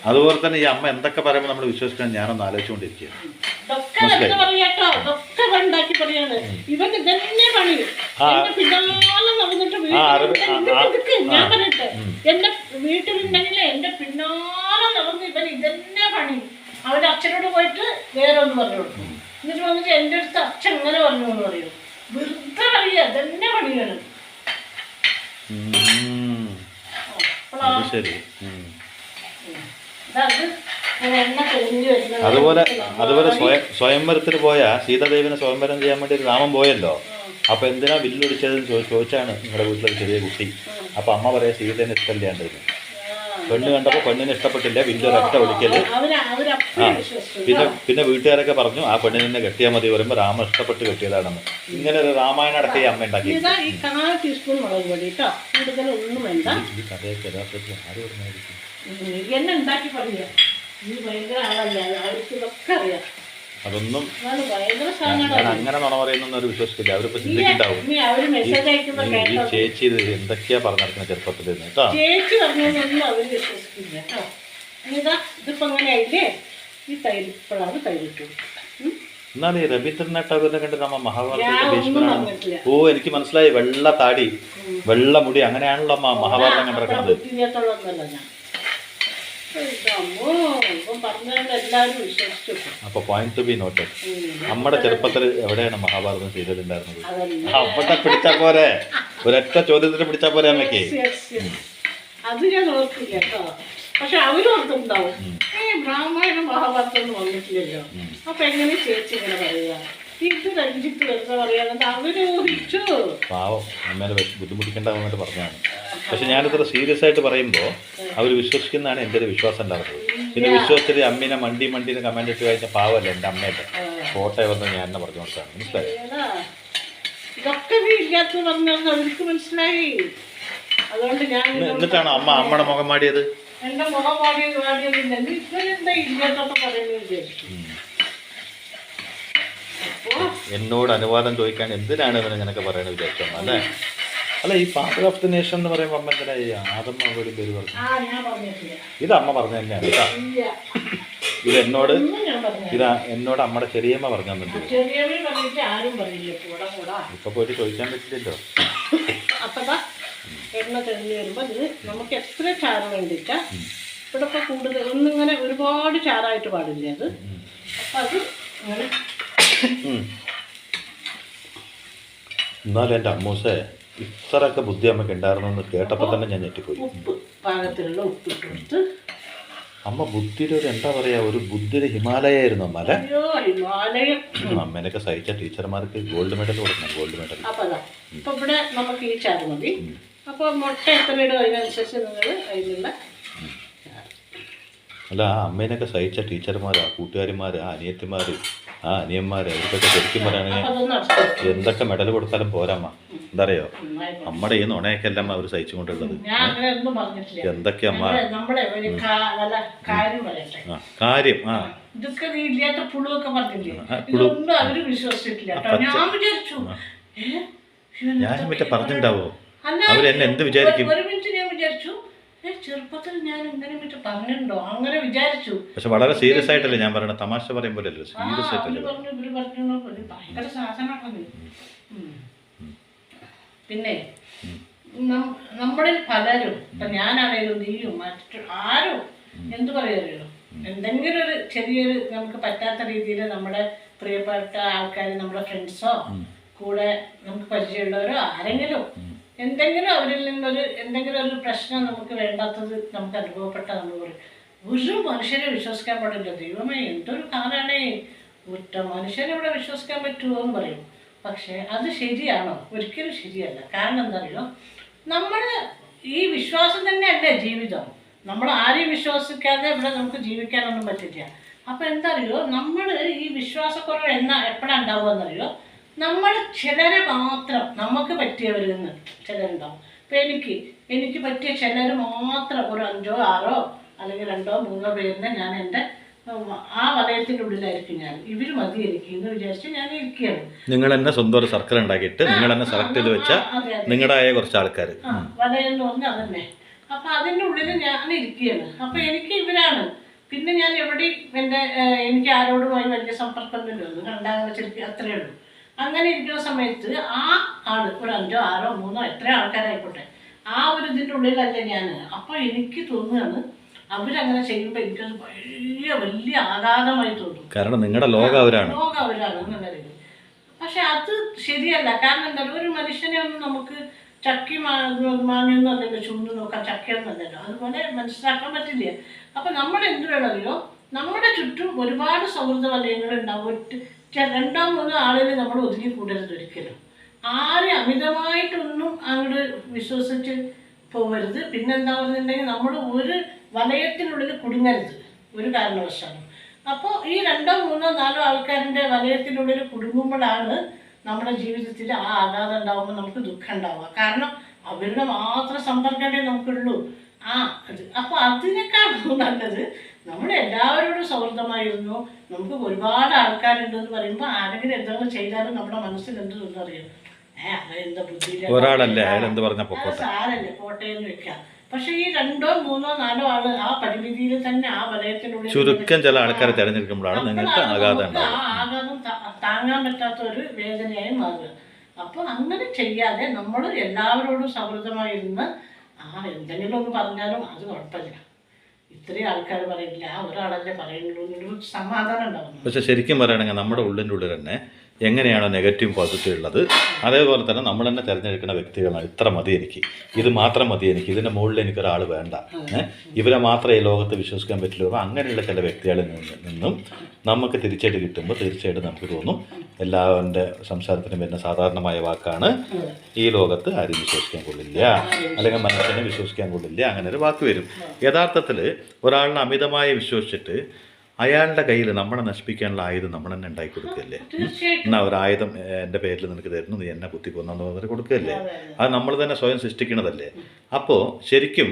അതുപോലെ തന്നെ ഈ അമ്മ എന്തൊക്കെ പറയുമ്പോൾ നമ്മൾ വിശ്വസിക്കണം, ഞാനൊന്ന് ആലോചിച്ചുകൊണ്ടിരിക്കുകയാണ്. എന്റെ വീട്ടിലുണ്ടെങ്കിൽ എന്റെ പിന്നാലെ നടന്ന് ഇവൻ ഇതന്നെ പണി. അവന്റെ അച്ഛനോട് പോയിട്ട് വേറെ ഒന്ന് പറഞ്ഞു കൊടുക്കും. എന്നിട്ട് വന്നിട്ട് എന്റെ അടുത്ത് അച്ഛൻ ഇങ്ങനെ പറഞ്ഞു എന്ന് പറയും. വെറുതെ അറിയാ, ഇതന്നെ പണിയാണ്. അതുപോലെ സ്വയംവരത്തിന് പോയ സീതാദേവിനെ സ്വയംവരം ചെയ്യാൻ വേണ്ടി രാമൻ പോയല്ലോ. അപ്പൊ എന്തിനാ വില്ലൊടിച്ചതെന്ന് ചോദിച്ചാണ് നിങ്ങളുടെ വീട്ടിലൊരു ചെറിയ കുട്ടി. അപ്പൊ അമ്മ പറയാ സീതേനെ ഇഷ്ടമില്ലാണ്ടെന്ന്. പെണ്ണ് കണ്ടപ്പോൾ പെണ്ണിനെ ഇഷ്ടപ്പെട്ടില്ല, വില്ലൊരൊറ്റ ഒടിക്കല്. പിന്നെ വീട്ടുകാരൊക്കെ പറഞ്ഞു ആ പെണ്ണിനെ കെട്ടിയാൽ മതി പറയുമ്പോൾ രാമൻ ഇഷ്ടപ്പെട്ട് കെട്ടിയതാണെന്ന്. ഇങ്ങനെ ഒരു രാമായണം അടക്കിയ അമ്മ ഉണ്ടാക്കി. ഈ കഥയൊക്കെ യഥാർത്ഥത്തിൽ ആര് പറഞ്ഞായിരിക്കും? എന്നെ ഉണ്ടാക്കി പറയാ. നീ ഭയങ്കര ആളല്ല, അവർക്ക് ഇതൊക്കെ അറിയാം. അതൊന്നും അതാണ് ഭയങ്കര ഞാൻ സാധനമാണ്. അങ്ങനെ നുണ പറയുന്നൊന്നും അവർ വിശ്വസിക്കില്ല. അവരിപ്പോ ചിന്തിക്കുന്നുണ്ടാവും ഇനി അവര് മെസ്സേജ് അയക്കുന്ന ഈ കേട്ടോ, ചേച്ചി ഇത് എന്തൊക്കെയാ പറഞ്ഞിരിക്കുന്ന ചെറുപ്പത്തിൽ നിന്ന് കേട്ടോ. ചേച്ചി പറഞ്ഞൊന്നും അവര് വിശ്വസിക്കില്ല കേട്ടോ. ഇതാ ഇതിപ്പോ അങ്ങനെ ആയില്ലേ, ഈ തൈര് ഇപ്പോഴാണ് തൈരിട്ടു. എന്നാൽ ഈ രവീന്ദ്രനാഥ് ടാഗോറിനെ കണ്ട് നമ്മ ഞാൻ മഹാഭാരതത്തിന്റെ ഒന്നും ഭീഷ്മനാണ്. പറഞ്ഞിട്ടില്ല. ഓ എനിക്ക് മനസ്സിലായി, വെള്ള താടി വെള്ള മുടി, അങ്ങനെയാണല്ലോ അമ്മ മഹാഭാരതം കണ്ടിരിക്കുന്നത്. ബുദ്ധിമുട്ടുള്ളതൊന്നല്ല ഞാൻ. ഇതമ്മോ, ഇപ്പം പറഞ്ഞതുകൊണ്ട് എല്ലാവരും വിശ്വസിച്ചു. അപ്പൊ പോയിന്റ് ടു ബി നോട്ട്. നമ്മുടെ ചെറുപ്പത്തിൽ എവിടെയാണ് മഹാഭാരതം ചെയ്തിട്ടുണ്ടായിരുന്നത്? അതല്ല, അവിടെ പിടിച്ചാ പോരെ, ഒരൊറ്റ ചോദ്യത്തിന് പിടിച്ചാ പോരെ അമ്മയ്ക്ക്. അത് ഞാൻ ഓർക്കില്ല കേട്ടോ. പക്ഷെ അവരോർക്കുണ്ടാവും, ബ്രാഹ്മണനും മഹാഭാരതം ഒന്നും വന്നിട്ടില്ലല്ലോ, അപ്പൊ എങ്ങനെ ചേച്ചി ഇങ്ങനെ പറയുക, ഇത് രഞ്ജിത്ത് വെറുതെ പറയാനെന്ന് അവരോഹിച്ചു. പാവം അമ്മേനെ ബുദ്ധിമുട്ടിക്കേണ്ടെന്ന് പറഞ്ഞതാണ്. പക്ഷെ ഞാനിത്ര സീരിയസ് ആയിട്ട് പറയുമ്പോൾ അവർ വിശ്വസിക്കുന്നതാണ് എൻ്റെ ഒരു വിശ്വാസം ഉണ്ടായിരുന്നത്. പിന്നെ വിശ്വസിച്ചിട്ട് അമ്മീനെ മണ്ടീനെ കമന്റ് ഇട്ട് കഴിഞ്ഞ പാവമല്ല എൻ്റെ അമ്മയുടെ ഫോട്ടോ വന്ന് ഞാൻ എന്നെ പറഞ്ഞു കൊടുത്താണ്. മനസ്സിലായി? ഇതൊക്കെ നീ ഇല്ലാത്ത പറഞ്ഞത് അവർക്ക് മനസ്സിലായി. അതുകൊണ്ട് ഞാൻ എന്നിട്ടാണ് അമ്മയുടെ മുഖം മാടിയത്. എന്റെ മുഖം പാടിയതില്ല, ഇവരെന്താ ഇല്ലാത്തൊക്കെ പറയുന്നത് വിചാരിച്ചു. എന്നോട് അനുവാദം ചോദിക്കാൻ എന്തിനാണ് ഇവനിങ്ങനൊക്കെ പറയണത് വിചാരിച്ചോ അല്ലേ? അല്ല, ഈ ഫാദർ ഓഫ് ദി നേഷൻ എന്ന് പറയുമ്പോൾ അമ്മ എന്തിനാ ഈ ആദമ്മ പോലും പേര് പറഞ്ഞു? ഇത് അമ്മ പറഞ്ഞു തന്നെയാണ് കേട്ടോ. ഇത് എന്നോട് എന്നോട് അമ്മയുടെ ചെറിയമ്മ പറഞ്ഞു തന്നിട്ടുണ്ട്. ഇപ്പൊ പോയിട്ട് ചോദിക്കാൻ പറ്റില്ലല്ലോ. അപ്പതാ എണ്ണ തെളിഞ്ഞ് വരുമ്പോൾ ഇത് നമുക്ക് എത്ര ചാറ് വേണ്ടിയിട്ടാ ഇവിടെ ഇപ്പൊ കൂടുതൽ ഒന്നിങ്ങനെ ഒരുപാട് ചാറായിട്ട് പാടില്ല അത്. അപ്പൊ അത് ഇങ്ങനെ എന്നാലും എൻ്റെ അമ്മൂസേ ഇത്രയൊക്കെ ബുദ്ധി അമ്മയ്ക്ക് ഉണ്ടായിരുന്നു എന്ന് കേട്ടപ്പോൾ തന്നെ ഞാൻ ഞെട്ടിപ്പോയി. ഉപ്പ് പാകത്തിലുള്ള ഉപ്പ് ഇട്ട് കൊടുത്ത് അമ്മ ബുദ്ധിയുടെ ഒരു എന്താ പറയാ, ഒരു ബുദ്ധിയുടെ ഹിമാലയായിരുന്നു അമ്മ അല്ലേ? ഹിമാലയം. അമ്മേനൊക്കെ സഹിച്ച ടീച്ചർമാർക്ക് ഗോൾഡ് മെഡൽ കൊടുക്കണം, ഗോൾഡ് മെഡൽ. അപ്പൊ അതാ ഇപ്പൊ ഇവിടെ നമുക്ക് ഈ ചാറ് മതി. അപ്പൊ മുട്ട എത്ര ഇടും അതിനനുസരിച്ച് നിങ്ങൾ അതിനുള്ള. അല്ല, ആ അമ്മേനൊക്കെ സഹിച്ച ടീച്ചർമാരാ, കൂട്ടുകാരിമാര്, ആ അനിയത്തിമാര്, ആ അനിയന്മാര്, അവർക്കൊക്കെ ശരിക്കും പറയുകയാണെങ്കിൽ എന്തൊക്കെ മെഡൽ കൊടുത്താലും പോരാമ്മ. എന്താ അറിയോ, നമ്മുടെ ഈ നുണയൊക്കെ എല്ലാം അവർ സഹിച്ചുകൊണ്ടുള്ളത്. എന്തൊക്കെ അമ്മ കാര്യം. ആ ഇതൊക്കെ നീ ഇല്ലാത്ത പുളുവൊക്കെ പറഞ്ഞില്ലേ, ഇതൊന്നും അവര് വിശ്വസിച്ചിട്ടില്ല. ഞാൻ വിചാരിച്ചു ഞാൻ മറ്റേ പറഞ്ഞിട്ടുണ്ടാവോ അവരെന്നെ എന്ത് വിചാരിക്കും. ഒരു മിനിറ്റ് ഞാൻ വിചാരിച്ചു ചെറുപ്പത്തിൽ ഞാൻ ഇങ്ങനെ മറ്റേ പറഞ്ഞിട്ടുണ്ടോ അങ്ങനെ വിചാരിച്ചു. പക്ഷെ വളരെ സീരിയസ് ആയിട്ടല്ലേ ഞാൻ പറയണ, തമാശ പറയുമ്പോഴല്ലോ, സീരിയസ് ആയിട്ടല്ലേ. ഭയങ്കര സാധനമാണ്. പിന്നെ നമ്മളിൽ പലരും, ഇപ്പൊ ഞാനാണേലും നീയും ആരും എന്ത് പറയാറിയോ, എന്തെങ്കിലും ഒരു ചെറിയൊരു നമുക്ക് പറ്റാത്ത രീതിയിൽ നമ്മുടെ പ്രിയപ്പെട്ട ആൾക്കാർ, നമ്മുടെ ഫ്രണ്ട്സോ കൂടെ നമുക്ക് പരിചയമുള്ളവരോ ആരെങ്കിലും എന്തെങ്കിലും അവരിൽ നിന്നൊരു എന്തെങ്കിലും ഒരു പ്രശ്നം നമുക്ക് വേണ്ടാത്തത് നമുക്ക് അനുഭവപ്പെട്ടാൽ നമ്മൾ പറയും ഒരു മനുഷ്യരെ വിശ്വസിക്കാൻ പാടില്ല, ദൈവമേ എന്തൊരു കാലാണേ, ഒറ്റ മനുഷ്യരെ ഇവിടെ വിശ്വസിക്കാൻ പറ്റുമോ എന്ന് പറയും. പക്ഷേ അത് ശരിയാണോ? ഒരിക്കലും ശരിയല്ല. കാരണം എന്താ അറിയോ, നമ്മൾ ഈ വിശ്വാസം തന്നെയല്ലേ ജീവിതം. നമ്മൾ ആരെയും വിശ്വസിക്കാതെ ഇവിടെ നമുക്ക് ജീവിക്കാനൊന്നും പറ്റില്ല. അപ്പം എന്താ അറിയോ, നമ്മൾ ഈ വിശ്വാസക്കുറവ് എപ്പോഴാണ് ഉണ്ടാവുകയെന്നറിയോ, നമ്മൾ ചിലരെ മാത്രം നമുക്ക് പറ്റിയവരിൽ നിന്ന് ചിലരുണ്ടാവും. ഇപ്പം എനിക്ക് പറ്റിയ ചിലർ മാത്രം ഒരു 5 6 അല്ലെങ്കിൽ 2 3 പേരിനെ ഞാൻ എൻ്റെ ആ വലയത്തിൻ്റെ ഉള്ളിലായിരിക്കും ഞാൻ. ഇവർ മതി എനിക്ക് എന്ന് വിചാരിച്ച് ഞാൻ ഇരിക്കുകയാണ്. നിങ്ങൾ തന്നെ സ്വന്തം ഒരു സർക്കിൾ ഉണ്ടാക്കിയിട്ട് നിങ്ങൾ തന്നെ സെലക്ട് ചെയ്ത് വെച്ചാൽ നിങ്ങളുടെ ആയ കുറച്ച് ആൾക്കാർ വലയം എന്ന് പറഞ്ഞാൽ അതന്നെ. അപ്പം അതിൻ്റെ ഉള്ളിൽ ഞാൻ ഇരിക്കുകയാണ്. അപ്പം എനിക്ക് ഇവരാണ്. പിന്നെ ഞാൻ എവിടെയും എനിക്ക് ആരോടുമായി വലിയ സമ്പർക്കമൊന്നുമില്ല, ഒന്ന് കണ്ടാങ്ങനെ ചെറുക്കി അത്രയേ ഉള്ളൂ. അങ്ങനെ ഇരിക്കുന്ന സമയത്ത് ആ ആള് ഒരു 5 6 3 എത്ര ആൾക്കാരായിക്കോട്ടെ ആ ഒരു ഇതിൻ്റെ ഉള്ളിലല്ലേ ഞാൻ. അപ്പോൾ എനിക്ക് തോന്നുകയാണ് അവരങ്ങനെ ചെയ്യുമ്പോൾ എനിക്കത് വലിയ ആഘാതമായി തോന്നും. കാരണം നിങ്ങളുടെ ലോകം അവരാണ് എന്നുള്ള രീതി. പക്ഷെ അത് ശരിയല്ല. കാരണം എന്താ, ഒരു മനുഷ്യനെ ഒന്നും നമുക്ക് ചക്കി മാങ്ങിയൊന്നും അല്ലല്ലോ, ചുണ്ടു നോക്കാൻ ചക്കയൊന്നുമല്ലല്ലോ, അതുപോലെ മനസ്സിലാക്കാൻ പറ്റില്ല. അപ്പം നമ്മൾ എന്ത് വേണമല്ലോ, നമ്മുടെ ചുറ്റും ഒരുപാട് സൗഹൃദ വലയങ്ങൾ ഉണ്ടാവും. 2 3 ആളുകൾ നമ്മൾ ഒതുങ്ങി കൂടരുത് ഒരിക്കലും. ആരും അമിതമായിട്ടൊന്നും അങ്ങോട്ട് വിശ്വസിച്ച് പോകരുത്. പിന്നെന്താ പറഞ്ഞിട്ടുണ്ടെങ്കിൽ നമ്മൾ ഒരു വലയത്തിനുള്ളിൽ കുടുങ്ങരുത് ഒരു കാരണവശാലും. അപ്പോൾ ഈ 2 3 4 ആൾക്കാരുടെ വലയത്തിനുള്ളിൽ കുടുങ്ങുമ്പോഴാണ് നമ്മുടെ ജീവിതത്തിൽ ആ ആഘാതം ഉണ്ടാകുമ്പോൾ നമുക്ക് ദുഃഖം ഉണ്ടാവുക. കാരണം അവരുടെ മാത്രം സമ്പർക്കമേ നമുക്കുള്ളൂ. അത് അപ്പോൾ അതിനേക്കാളും നല്ലത് നമ്മൾ എല്ലാവരോടും സൗഹൃദമായിരുന്നു. നമുക്ക് ഒരുപാട് ആൾക്കാരുണ്ട് എന്ന് പറയുമ്പോൾ ആരെങ്കിലും എന്തെങ്കിലും ചെയ്താലും നമ്മുടെ മനസ്സിൽ എന്ത് തോന്നറിയും, അവരെന്താ ബുദ്ധിയില്ല, ഒരാളല്ലേ അയാൾ എന്ത് പറഞ്ഞ സാരല്ലേ പോട്ടെ എന്ന് വെക്കാം. പക്ഷെ ഈ 2, 3, 4 ആള് ആ പരിമിതിയിൽ തന്നെ ആ വലയത്തിനുള്ളിൽ ചുരുക്കം ചില ആൾക്കാരെ തിരഞ്ഞെടുക്കുമ്പോഴാണ് നിങ്ങൾക്ക് ആഘാതം ആഘാതം താങ്ങാൻ പറ്റാത്ത ഒരു വേദനയായി മാറുക. അപ്പൊ അങ്ങനെ ചെയ്യാതെ നമ്മൾ എല്ലാവരോടും സൗഹൃദമായിരുന്ന് എന്തെങ്കിലും ഒന്ന് പറഞ്ഞാലും അത് കുഴപ്പമില്ല, ഇത്രയും ആൾക്കാർ പറയില്ല, ഒരാളല്ലേ പറയുള്ളൂ എന്നൊരു സമാധാനം ഉണ്ടാവുന്നു. പക്ഷെ ശരിക്കും പറയുകയാണെങ്കിൽ നമ്മുടെ ഉള്ളിൻ്റെ ഉള്ളിൽ തന്നെ എങ്ങനെയാണോ നെഗറ്റീവ് പോസിറ്റീവ് ഉള്ളത്, അതേപോലെ തന്നെ നമ്മൾ തന്നെ തിരഞ്ഞെടുക്കുന്ന വ്യക്തികളാണ്. ഇത്ര മതി എനിക്ക്, ഇത് മാത്രം മതി എനിക്ക്, ഇതിൻ്റെ മുകളിൽ എനിക്കൊരാൾ വേണ്ട, ഇവരെ മാത്രമേ ഈ ലോകത്ത് വിശ്വസിക്കാൻ പറ്റുള്ളൂ. അപ്പോൾ അങ്ങനെയുള്ള ചില വ്യക്തികളിൽ നിന്നും നമുക്ക് തിരിച്ചടി കിട്ടുമ്പോൾ തീർച്ചയായിട്ടും നമുക്ക് തോന്നും എല്ലാവരുടെ സംസാരത്തിനും വരുന്ന സാധാരണമായ വാക്കാണ് ഈ ലോകത്ത് ആരും വിശ്വസിക്കാൻ കൊള്ളില്ല, അല്ലെങ്കിൽ മനുഷ്യനെ വിശ്വസിക്കാൻ കൊള്ളില്ല, അങ്ങനെ ഒരു വാക്ക് വരും. യഥാർത്ഥത്തിൽ ഒരാളിനെ അമിതമായി വിശ്വസിച്ചിട്ട് അയാളുടെ കയ്യിൽ നമ്മളെ നശിപ്പിക്കാനുള്ള ആയുധം നമ്മൾ തന്നെ ഉണ്ടാക്കി കൊടുക്കുകയല്ലേ. എന്നാ ഒരു ആയുധം എൻ്റെ പേരിൽ നിനക്ക് തരുന്നു, നീ എന്നെ കുത്തി കൊന്നു പറഞ്ഞിട്ട് കൊടുക്കുകയല്ലേ. അത് നമ്മൾ തന്നെ സ്വയം സൃഷ്ടിക്കണതല്ലേ. അപ്പോൾ ശരിക്കും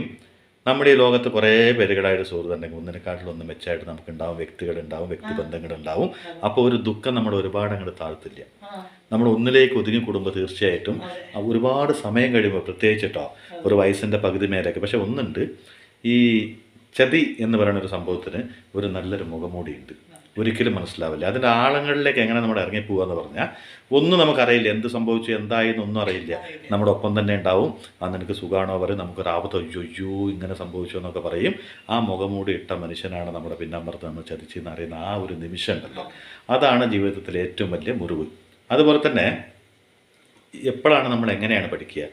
നമ്മുടെ ഈ ലോകത്ത് കുറേ പേരുകളായിട്ട് സുഹൃത്തുണ്ടെങ്കിൽ ഒന്നിനെക്കാട്ടിലൊന്നും മെച്ചമായിട്ട് നമുക്ക് ഉണ്ടാവും, വ്യക്തികളുണ്ടാവും, വ്യക്തിബന്ധങ്ങളുണ്ടാവും. അപ്പോൾ ഒരു ദുഃഖം നമ്മൾ ഒരുപാട് അങ്ങോട്ട് താഴ്ത്തില്ല. നമ്മൾ ഒന്നിലേക്ക് ഒതുങ്ങി കൂടുമ്പോൾ തീർച്ചയായിട്ടും ഒരുപാട് സമയം കഴിയുമ്പോൾ, പ്രത്യേകിച്ചിട്ടോ ഒരു വയസ്സിൻ്റെ പകുതി മേലേക്ക്. പക്ഷെ ഒന്നുണ്ട്, ഈ ചതി എന്ന് പറയുന്ന ഒരു സംഭവത്തിന് ഒരു നല്ലൊരു മുഖമൂടിയുണ്ട്, ഒരിക്കലും മനസ്സിലാവില്ല. അതിൻ്റെ ആഴങ്ങളിലേക്ക് എങ്ങനെ നമ്മൾ ഇറങ്ങിപ്പോവാന്ന് പറഞ്ഞാൽ ഒന്നും നമുക്കറിയില്ല, എന്ത് സംഭവിച്ചു എന്തായെന്നൊന്നും അറിയില്ല. നമ്മുടെ ഒപ്പം തന്നെ ഉണ്ടാവും, അന്ന് എനിക്ക് സുഖമാണോ പറയും, നമുക്കൊരാപത്ത് അയ്യോ ഇങ്ങനെ സംഭവിച്ചു എന്നൊക്കെ പറയും. ആ മുഖമൂടി ഇട്ട മനുഷ്യനാണ് നമ്മുടെ പിന്നമ്പുറത്ത് നമ്മൾ ചതിച്ചെന്ന് അറിയുന്ന ആ ഒരു നിമിഷം ഉണ്ടല്ലോ, അതാണ് ജീവിതത്തിലെ ഏറ്റവും വലിയ മുറിവ്. അതുപോലെ തന്നെ എപ്പോഴാണ് നമ്മൾ എങ്ങനെയാണ് പഠിക്കുക?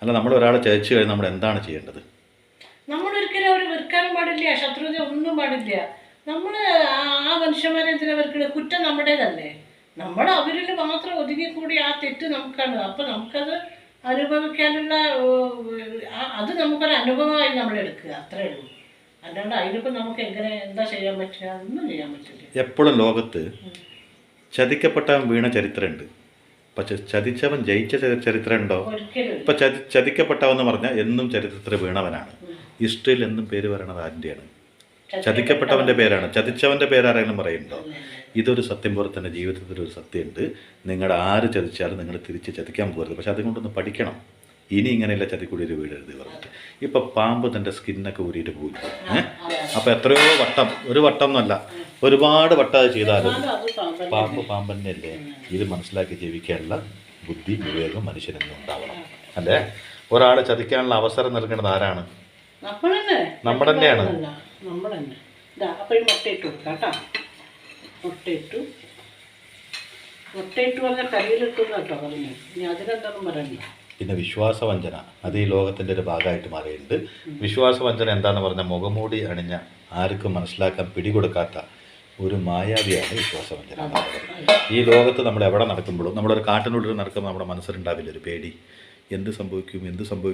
അല്ല, നമ്മൾ ഒരാളെ ചതിച്ചു കഴിഞ്ഞാൽ നമ്മൾ എന്താണ് ചെയ്യേണ്ടത്? നമ്മൾ ഒരിക്കലും അവർ വെറുക്കാനും പാടില്ല, ശത്രുത ഒന്നും പാടില്ല. നമ്മൾ ആ മനുഷ്യന്മാരെ എന്തിനാ വെറുക്കുന്നത്? കുറ്റം നമ്മുടേതല്ലേ. നമ്മൾ അവരിൽ മാത്രം ഒതുങ്ങിക്കൂടി ആ തെറ്റ് നമുക്കാണ്. അപ്പം നമുക്കത് അനുഭവിക്കാനുള്ള അത് നമുക്കൊരു അനുഭവമായി നമ്മൾ എടുക്കുക, അത്രേ ഉള്ളൂ. അല്ലാണ്ട് അതിനിപ്പോൾ നമുക്ക് എങ്ങനെ എന്താ ചെയ്യാൻ പറ്റുക? ഒന്നും ചെയ്യാൻ പറ്റില്ല. എപ്പോഴും ലോകത്ത് ചതിക്കപ്പെട്ട വീണ ചരിത്രമുണ്ട്, പക്ഷെ ചതിച്ചവൻ ജയിച്ച ചരിത്രം ഉണ്ടോ? ഇപ്പൊ ചതിക്കപ്പെട്ടവെന്ന് പറഞ്ഞാൽ എന്നും ചരിത്രത്തിൽ വീണവനാണ്. ഹിസ്റ്ററിയിൽ എന്നും പേര് പറയണത് ആരുടെയാണ്? ചതിക്കപ്പെട്ടവന്റെ പേരാണ്. ചതിച്ചവന്റെ പേരാരെങ്കിലും പറയുന്നുണ്ടോ? ഇതൊരു സത്യം പോലെ തന്നെ ജീവിതത്തിൽ ഒരു സത്യമുണ്ട്. നിങ്ങളുടെ ആര് ചതിച്ചാലും നിങ്ങൾ തിരിച്ച് ചതിക്കാൻ പോകരുത്. പക്ഷെ അതുകൊണ്ടൊന്ന് പഠിക്കണം, ഇനി ഇങ്ങനെയുള്ള ചതിക്കുടിയിൽ വീഴരുത് പറഞ്ഞിട്ട്. ഇപ്പൊ പാമ്പ് തന്റെ സ്കിന്നൊക്കെ ഊരിയിട്ട് പോയില്ല. അപ്പൊ എത്രയോ വട്ടം, ഒരു വട്ടം എന്നല്ല, ഒരുപാട് വട്ടം അത് ചെയ്താലും പാമ്പ് പാമ്പ് തന്നെയല്ലേ. ഇത് മനസ്സിലാക്കി ജീവിക്കാനുള്ള ബുദ്ധി വിവേകം മനുഷ്യനെന്നും ഉണ്ടാവണം, അല്ലേ? ഒരാളെ ചതിക്കാനുള്ള അവസരം നൽകേണ്ടത് ആരാണ്? നമ്മൾ തന്നെയാണ്. പിന്നെ വിശ്വാസവഞ്ചന, അത് ഈ ലോകത്തിൻ്റെ ഒരു ഭാഗമായിട്ട് മാറിയിട്ടുണ്ട്. വിശ്വാസവഞ്ചന എന്താണെന്ന് പറഞ്ഞാൽ മുഖമൂടി അണിഞ്ഞ, ആർക്കും മനസ്സിലാക്കാൻ പിടികൊടുക്കാത്ത ഒരു മായാവിയാണ് വിശ്വാസവഞ്ചന. ഈ ലോകത്ത് നമ്മൾ എവിടെ നടക്കുമ്പോഴും, നമ്മളൊരു കാട്ടിനുള്ളിൽ നടക്കുമ്പോൾ നമ്മുടെ മനസ്സിലുണ്ടാവില്ല ഒരു പേടി, എന്ത് സംഭവിക്കും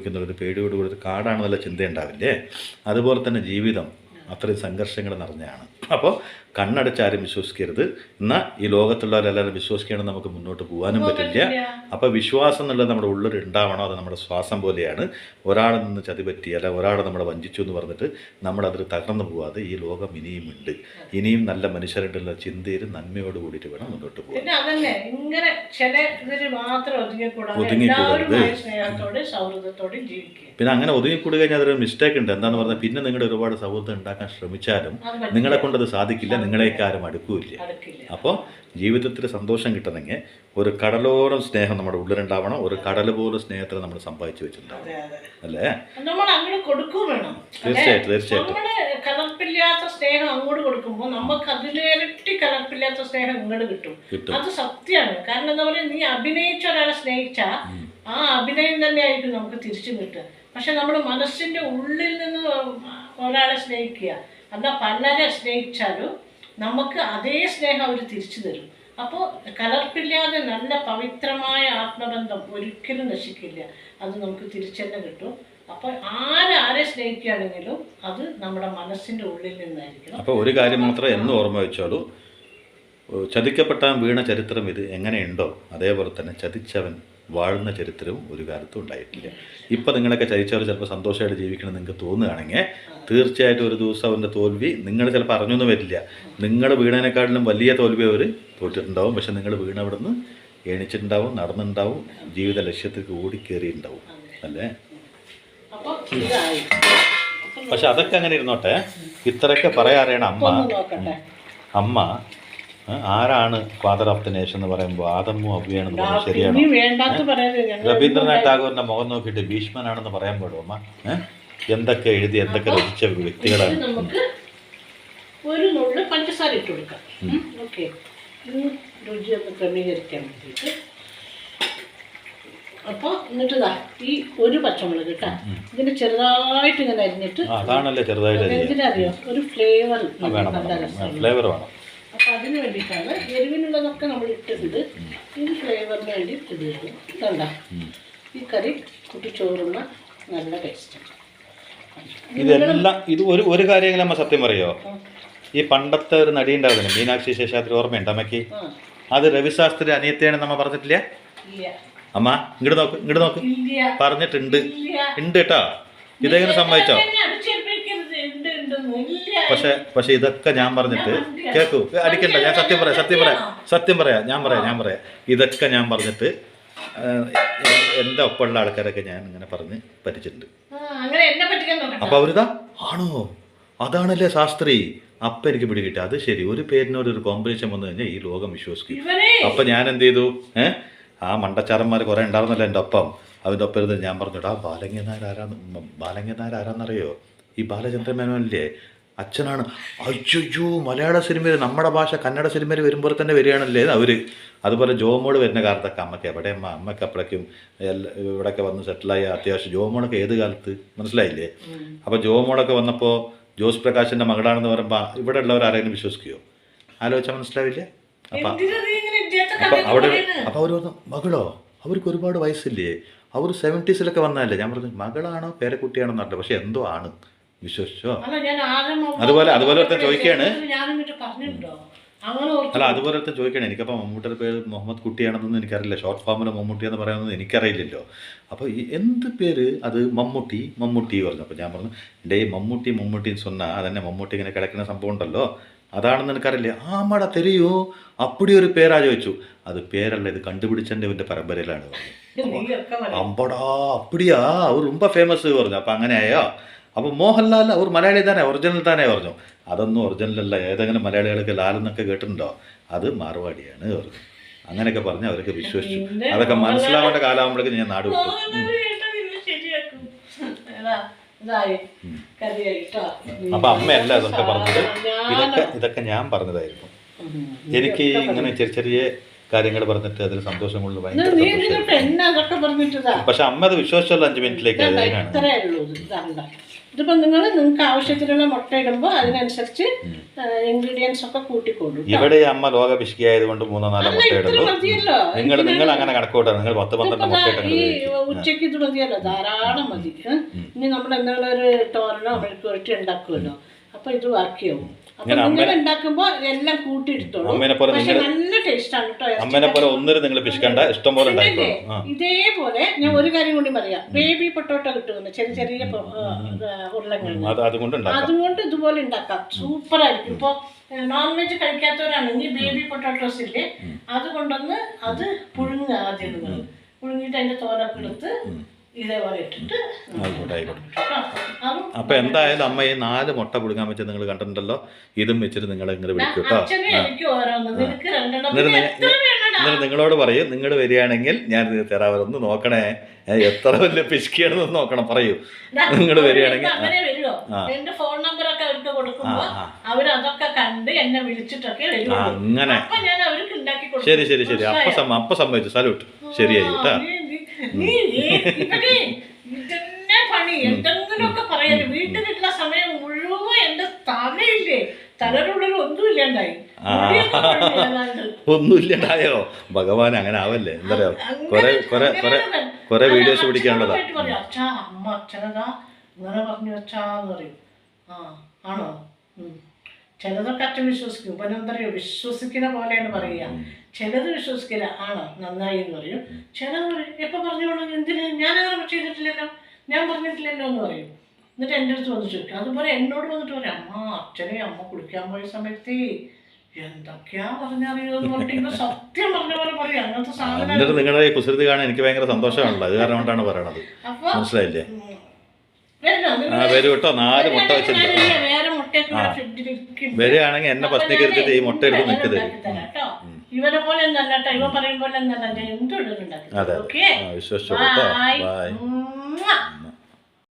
എന്നുള്ളൊരു പേടിയോടുകൂടി ഒരു കാടാണെന്നുള്ള ചിന്ത ഉണ്ടാവില്ലേ. അതുപോലെ തന്നെ ജീവിതം അത്രയും സംഘർഷങ്ങൾ നിറഞ്ഞതാണ്. അപ്പോൾ കണ്ണടച്ചാരും വിശ്വസിക്കരുത്. എന്നാൽ ഈ ലോകത്തുള്ളവരെല്ലാവരും വിശ്വസിക്കുകയാണെങ്കിൽ നമുക്ക് മുന്നോട്ട് പോകാനും പറ്റില്ല. അപ്പോൾ വിശ്വാസം എന്നുള്ളത് നമ്മുടെ ഉള്ളിൽ ഉണ്ടാവണം. അത് നമ്മുടെ ശ്വാസം പോലെയാണ്. ഒരാളിൽ നിന്ന് ചതി പറ്റി, അല്ല ഒരാളെ നമ്മളെ വഞ്ചിച്ചു എന്ന് പറഞ്ഞിട്ട് നമ്മളതിൽ തകർന്നു പോകാതെ ഈ ലോകം ഇനിയും ഉണ്ട്, ഇനിയും നല്ല മനുഷ്യരുള്ള ചിന്തയിൽ നന്മയോട് കൂടിയിട്ട് വേണം മുന്നോട്ട് പോകാൻ. പിന്നെ അങ്ങനെ ഒതുങ്ങിക്കൂടി കഴിഞ്ഞാൽ അതൊരു മിസ്റ്റേക്ക് ഉണ്ട്. എന്താന്ന് പറഞ്ഞാൽ പിന്നെ നിങ്ങളുടെ ഒരുപാട് സൗഹൃദം ഉണ്ടാക്കാൻ ശ്രമിച്ചാലും നിങ്ങളെ കൊണ്ടത് സാധിക്കില്ല, നിങ്ങളേക്ക് ആരും അടുക്കില്ല. അപ്പോൾ ജീവിതത്തിൽ സന്തോഷം കിട്ടണമെങ്കിൽ ഒരു കടലോരം സ്നേഹം നമ്മുടെ ഉള്ളിലുണ്ടാവണം. ഒരു കടൽ പോലെ സ്നേഹത്തിൽ നമ്മൾ സമ്പാദിച്ചു വെച്ചിട്ടുണ്ടാവും, അല്ലേ? തീർച്ചയായിട്ടും തീർച്ചയായിട്ടും. കലർപ്പില്ലാത്ത സ്നേഹം അങ്ങോട്ട് കൊടുക്കുമ്പോൾ നമുക്ക് അതിലിരട്ടി കലർപ്പില്ലാത്ത സ്നേഹം ഇങ്ങോട്ട് കിട്ടും. അത് സത്യമാണ്. കാരണം എന്താ പറയുക, നീ അഭിനയിച്ച ഒരാളെ സ്നേഹിച്ചാൽ ആ അഭിനയം തന്നെയായിരിക്കും നമുക്ക് തിരിച്ചു കിട്ടുക. പക്ഷെ നമ്മുടെ മനസ്സിൻ്റെ ഉള്ളിൽ നിന്ന് ഒരാളെ സ്നേഹിക്കുക, അല്ല പലരെ സ്നേഹിച്ചാലും നമുക്ക് അതേ സ്നേഹം അവർ തിരിച്ചു തരും. അപ്പോൾ കലർപ്പില്ലാതെ നല്ല പവിത്രമായ ആത്മബന്ധം ഒരിക്കലും നശിക്കില്ല. അത് നമുക്ക് തിരിച്ചെന്നെ കിട്ടും. അപ്പോൾ ആരെ സ്നേഹിക്കുകയാണെങ്കിലും അത് നമ്മുടെ മനസ്സിൻ്റെ ഉള്ളിൽ നിന്നായിരിക്കണം. അപ്പോൾ ഒരു കാര്യം മാത്രം എന്ന് ഓർമ്മ വെച്ചോളൂ, ചതിക്കപ്പെട്ട വീണ ചരിത്രം ഇത് എങ്ങനെയുണ്ടോ അതേപോലെ തന്നെ ചതിച്ചവൻ വാഴുന്ന ചരിത്രവും ഒരു കാലത്തും ഉണ്ടായിട്ടില്ല. ഇപ്പം നിങ്ങളൊക്കെ ചരിച്ചവർ ചിലപ്പോൾ സന്തോഷമായിട്ട് ജീവിക്കണം നിങ്ങൾക്ക് തോന്നുകയാണെങ്കിൽ തീർച്ചയായിട്ടും ഒരു ദിവസം അവൻ്റെ തോൽവി നിങ്ങൾ ചിലപ്പോൾ അറിഞ്ഞൊന്നും വരില്ല. നിങ്ങൾ വീണതിനെക്കാട്ടിലും വലിയ തോൽവി അവർ തോറ്റിട്ടുണ്ടാവും. പക്ഷെ നിങ്ങൾ വീണ അവിടെ നിന്ന് എണിച്ചിട്ടുണ്ടാവും, നടന്നിട്ടുണ്ടാവും, ജീവിത ലക്ഷ്യത്തിലേക്ക് ഓടിക്കേറിയിട്ടുണ്ടാവും അല്ലേ. അപ്പൊ ഇതായി. പക്ഷെ അതൊക്കെ അങ്ങനെ ഇരുന്നോട്ടെ, ഇത്രയൊക്കെ പറയാറിയണം അമ്മ. നോക്കട്ടെ, അമ്മ ആരാണ് ഫാദർ ഓഫ് ദ നേഷൻ എന്ന് പറയുമ്പോൾ ആദമും അവ്വയാണെന്ന് പറഞ്ഞാൽ ശരിയാണോ? ഇനി വേണ്ടാത്ത പറയാതെ രവീന്ദ്രനാഥ് ടാഗോറിന്റെ മുഖം നോക്കിയിട്ട് ഭീഷ്മനാണെന്ന് പറയാൻ പാടും അമ്മ? എന്തൊക്കെ എഴുതി എന്തൊക്കെ രചിച്ച വ്യക്തികളാണ്. നമുക്ക് ഒരു നുള്ളു പഞ്ചസാര ഇട്ട് കൊടുക്കാം. ഓക്കെ, രുചിയൊന്ന് ക്രമീകരിക്കാൻ വേണ്ടിയിട്ട്. അപ്പോൾ എന്നിട്ട് ഈ ഒരു പച്ചമുളക് കേട്ടോ, ഇതിന് ചെറുതായിട്ട് ഇങ്ങനെ അരിഞ്ഞിട്ട്, അതാണല്ലേ ചെറുതായിട്ട് എന്തിനറിയോ, ഒരു ഫ്ലേവർ ഫ്ലേവർ വേണം. അപ്പം അതിന് വേണ്ടിയിട്ടാണ് എരിവിനുള്ളതൊക്കെ നമ്മൾ ഇട്ടത്. ഇത് ഫ്ലേവറിന് വേണ്ടി ഇത് കണ്ട ഈ കറി കുട്ടിച്ചോറുള്ള നല്ല ടേസ്റ്റ്. ഇതെല്ലാം ഇത് ഒരു കാര്യമെങ്കിലും അമ്മ സത്യം പറയോ, ഈ പണ്ടത്തെ ഒരു നടി ഉണ്ടാവുന്നില്ല മീനാക്ഷി ശേഷാദ്രി, ഓർമ്മയുണ്ട് അമ്മയ്ക്ക്? അത് രവിശാസ്ത്രി അനിയത്തെയാണ് നമ്മ പറഞ്ഞിട്ടില്ല അമ്മ? ഇങ്ങോട്ട് നോക്ക് പറഞ്ഞിട്ടുണ്ട് ഉണ്ട് കേട്ടോ. ഇതെങ്ങനെ സമ്മതിച്ചോ? പക്ഷെ ഇതൊക്കെ ഞാൻ പറഞ്ഞിട്ട് കേൾക്കൂ, അടിക്കണ്ട, ഞാൻ സത്യം പറയാം ഞാൻ പറയാം ഇതൊക്കെ ഞാൻ പറഞ്ഞിട്ട് എൻ്റെ ഒപ്പമുള്ള ആൾക്കാരൊക്കെ ഞാൻ ഇങ്ങനെ പറഞ്ഞ് പറ്റിച്ചിട്ടുണ്ട്. അപ്പൊ അവരിതാ ആണോ അതാണല്ലേ ശാസ്ത്രി, അപ്പം എനിക്ക് പിടികിട്ടി. അത് ശരി, ഒരു പേരിനോട് ഒരു കോമ്പിനേഷൻ വന്നു കഴിഞ്ഞാൽ ഈ ലോകം വിശ്വസിക്കും. അപ്പം ഞാൻ എന്ത് ചെയ്തു, ആ മണ്ടച്ചാരന്മാർ കുറേ ഉണ്ടായിരുന്നല്ലോ എൻ്റെ ഒപ്പം, അതിൻ്റെ ഒപ്പം ഇരുന്ന് ഞാൻ പറഞ്ഞിട്ട് ബാലങ്ങനാർ ആരാന്നറിയോ? ഈ ബാലചന്ദ്രൻ മേനോനില്ലേ, അച്ഛനാണ്. അയ്യോ, മലയാള സിനിമയിൽ നമ്മുടെ ഭാഷ കന്നഡ സിനിമയിൽ വരുമ്പോൾ തന്നെ വരികയാണല്ലേ അവർ. അതുപോലെ ജോമോള് വരുന്ന കാലത്തൊക്കെ അമ്മയ്ക്ക് എവിടെ അമ്മയ്ക്ക് അപ്പോഴേക്കും ഇവിടെയൊക്കെ വന്ന് സെറ്റിലായ അത്യാവശ്യം. ജോമോളൊക്കെ ഏത് കാലത്ത് മനസ്സിലായില്ലേ? അപ്പോൾ ജോമോളൊക്കെ വന്നപ്പോൾ ജോസ് പ്രകാശിൻ്റെ മകളാണെന്ന് പറയുമ്പോൾ ഇവിടെ ഉള്ളവർ ആരെങ്കിലും വിശ്വസിക്കുമോ? ആലോചിച്ചാൽ മനസ്സിലാവില്ലേ? അപ്പം അവിടെ അപ്പോൾ അവർ പറഞ്ഞു മകളോ, അവർക്ക് ഒരുപാട് വയസ്സില്ലേ, അവർ 70s വന്നതല്ലേ. ഞാൻ പറഞ്ഞു മകളാണോ പേരക്കുട്ടിയാണോ എന്നറിയില്ല, പക്ഷെ എന്തോ ആണ്, വിശ്വസിച്ചോ? അതുപോലെ ഒരുത്തൻ ചോദിക്കുകയാണ്, അതുപോലെ ഒരുത്തൻ ചോദിക്കുകയാണ് എനിക്കപ്പോൾ മമ്മൂട്ടിയുടെ പേര് മുഹമ്മദ് കുട്ടിയാണെന്നൊന്നും എനിക്കറിയില്ല, ഷോർട്ട് ഫോമിൽ മമ്മൂട്ടി എന്ന് പറയുന്നത് എനിക്കറിയില്ലല്ലോ. അപ്പോൾ ഈ എന്ത് പേര് അത് മമ്മൂട്ടി പറഞ്ഞു. അപ്പോൾ ഞാൻ പറഞ്ഞു എൻ്റെ ഈ മമ്മൂട്ടി എന്ന് சொன்னால் അതന്നെ മമ്മൂട്ടി ഇങ്ങനെ കിടക്കുന്ന സംഭവം ഉണ്ടല്ലോ, അതാണെന്ന് എനിക്കറിയില്ല. ആമാടാ തെരയോ അപ്പടി ഒരു പേരാ ചോദിച്ചു. അത് പേരല്ല, ഇത് കണ്ടുപിടിച്ചെൻ്റെ ഇവൻ്റെ പരമ്പരയിലാണ് പറഞ്ഞു. അമ്പടാ അപ്പടിയാ അവർ ரொம்ப ഫേമസ് പറഞ്ഞു. അപ്പം അങ്ങനെയായോ? അപ്പോൾ മോഹൻലാൽ അവർ മലയാളി തന്നെ, ഒറിജിനൽ തന്നെ പറഞ്ഞു. അതൊന്നും ഒറിജിനലല്ല, ഏതെങ്കിലും മലയാളികൾക്ക് ലാലെന്നൊക്കെ കേട്ടിട്ടുണ്ടോ? അത് മാർവാടിയാണ് പറഞ്ഞു. അങ്ങനെയൊക്കെ പറഞ്ഞ് അവരൊക്കെ വിശ്വസിച്ചു. അതൊക്കെ മനസ്സിലാവേണ്ട കാലമാകുമ്പോഴേക്കും ഞാൻ നാട് വിട്ടു. അപ്പൊ അമ്മയല്ല ഇതൊക്കെ പറഞ്ഞത്, ഇതൊക്കെ ഞാൻ പറഞ്ഞതായിരുന്നു. എനിക്ക് ഇങ്ങനെ ചെറിയ കാര്യങ്ങൾ പറഞ്ഞിട്ട് അതിൽ സന്തോഷം കൊണ്ട് ഭയങ്കര. പക്ഷെ അമ്മ അത് വിശ്വസിച്ചല്ലോ 5 മിനിറ്റിലേക്ക്. ഇതിപ്പോൾ നിങ്ങൾക്ക് ആവശ്യത്തിനുള്ള മുട്ട ഇടുമ്പോൾ അതിനനുസരിച്ച് ഇൻഗ്രീഡിയൻസ് ഒക്കെ കൂട്ടിക്കൊള്ളു. ഇവിടെ അമ്മ ലോക പിശുക്കിയായത് കൊണ്ട് 3-4 മുട്ട ഇടുള്ളൂ. നിങ്ങൾ അങ്ങനെ കണക്കൂട്ടാ, നിങ്ങൾ 10-12 മുട്ട ഉച്ചയ്ക്ക് ഇത് മതിയല്ലോ, ധാരാളം മതി. ഇനി നമ്മൾ എന്തെങ്കിലും ഒരു തോരനോ മെഴുക്ക് പുരട്ടി ഉണ്ടാക്കുമല്ലോ, അപ്പൊ ഇത് ബാക്കിയാവും. ഉണ്ടാക്കുമ്പോ എല്ലാം കൂട്ടിയെടുത്തോളൂ. നല്ല ടേസ്റ്റ് ആണ് കേട്ടോ. അമ്മേനെ പോലെ ഒന്നിനും നിങ്ങൾ പിശുക്കണ്ട, ഇഷ്ടം പോലെ ഇതേപോലെ ഞാൻ ഒരു കാര്യം കൂടി പറയാം. ബേബി പൊട്ടോട്ടോ കിട്ടുന്നു, ചെറിയ ഉരുളക്കിഴങ്ങ്, അതുകൊണ്ട് ഇതുപോലെ ഉണ്ടാക്കാം. സൂപ്പർ ആയിരിക്കും. ഇപ്പൊ നോൺ വെജ് കഴിക്കാത്തവരാണെങ്കിൽ ബേബി പൊട്ടോട്ടോസ് ഇല്ലേ, അത് കൊണ്ടുവന്ന് അത് പുഴുങ്ങുക. ആദ്യം നിങ്ങൾ പുഴുങ്ങിയിട്ട് അതിന്റെ തോലൊക്കെ എടുത്ത് ഇതേപോലെ ഇട്ടിട്ട്. അപ്പൊ എന്തായാലും അമ്മ ഈ 4 മുട്ട പുഴുങ്ങാൻ വെച്ച് നിങ്ങൾ കണ്ടിട്ടുണ്ടല്ലോ, ഇതും വെച്ചിട്ട് നിങ്ങൾ ഇങ്ങനെ വിളിക്കും കേട്ടോ. എന്നിട്ട് നിങ്ങളോട് പറയും, നിങ്ങൾ വരികയാണെങ്കിൽ ഞാൻ തരാവരൊന്ന് നോക്കണേ, എത്ര വലിയ പിശുക്കിയാണെന്ന് നോക്കണം. പറയൂ നിങ്ങൾ വരികയാണെങ്കിൽ. എന്റെ ഫോൺ നമ്പർ ഒക്കെ അവർക്ക് കൊടുക്കുമ്പോ അവരതൊക്കെ കണ്ട് എന്നെ വിളിച്ചിട്ടൊക്കെ അങ്ങനെ. ശരി അപ്പൊ സമ്മതിച്ചു. സല്യൂട്ട്. ശരിയായി കേട്ടാ. ഇതന്നെ പണി. എന്തെങ്കിലുമൊക്കെ പറയാനും വീട്ടിലുള്ള സമയം മുഴുവൻ എന്റെ തലയില്ലേ, തലയിലുള്ളിൽ ഒന്നുമില്ലാണ്ടായി. ഒന്നുമില്ലാണ്ടായോ ഭഗവാൻ? അങ്ങനെ ആവല്ലേ. എന്താ പറയാ, കൊറേ വീഡിയോസ് പിടിക്കാനുള്ളതാ. അമ്മ അച്ഛനതാ ഇങ്ങനെ പറഞ്ഞു വെച്ചാന്ന് പറയും. ആണോ ചിലതൊക്കെ അച്ഛൻ വിശ്വസിക്കും. ഇവനെന്തറിയോ വിശ്വസിക്കുന്ന പോലെയാണ് പറയുക. ചിലത് വിശ്വസിക്കില്ല, ആണോ നന്നായി എന്ന് പറയും. ചിലത് പറയും എപ്പോൾ പറഞ്ഞോളൂ, എന്തിന് ഞാനങ്ങനെ ചെയ്തിട്ടില്ലല്ലോ, ഞാൻ പറഞ്ഞിട്ടില്ലല്ലോ എന്ന് പറയും. എന്നിട്ട് എൻ്റെ അടുത്ത് വന്ന് ചോദിക്കും. അതുപോലെ എന്നോട് വന്നിട്ട് പറയും, അമ്മ കുളിക്കാൻ പോയ സമയത്ത് എന്തൊക്കെയാ പറഞ്ഞറിയോ എന്ന് പറഞ്ഞിട്ട് ഇവ സത്യം പറഞ്ഞ പോലെ പറയും. അങ്ങനത്തെ സാധനം. എന്നിട്ട് നിങ്ങളുടെ ഈ കുസൃതി കാണാൻ എനിക്ക് ഭയങ്കര സന്തോഷമാണല്ലോ. അത് കാരണം കൊണ്ടാണ് പറയണത്. അപ്പൊ മനസ്സിലായില്ലേ? വരും കേട്ടോ. 4 മുട്ട വെച്ചിട്ടുണ്ട്. വേറെ മുട്ടയൊക്കെ ഫ്രിഡ്ജിൽ വരികയാണെങ്കിൽ എന്നെ പസ്തിക്ക് എടുത്തിട്ട് ഈ മുട്ട എടുത്ത് നിൽക്കുന്നത്. ഇവനെ പോലെ ഒന്നല്ല കേട്ടോ, ഇവ പറയും പോലെ ഒന്നല്ല, എന്തും ഉണ്ടാക്കി. അതെ, ഓക്കെ, വിശ്വസിച്ചോ കേട്ടോ. ബൈ.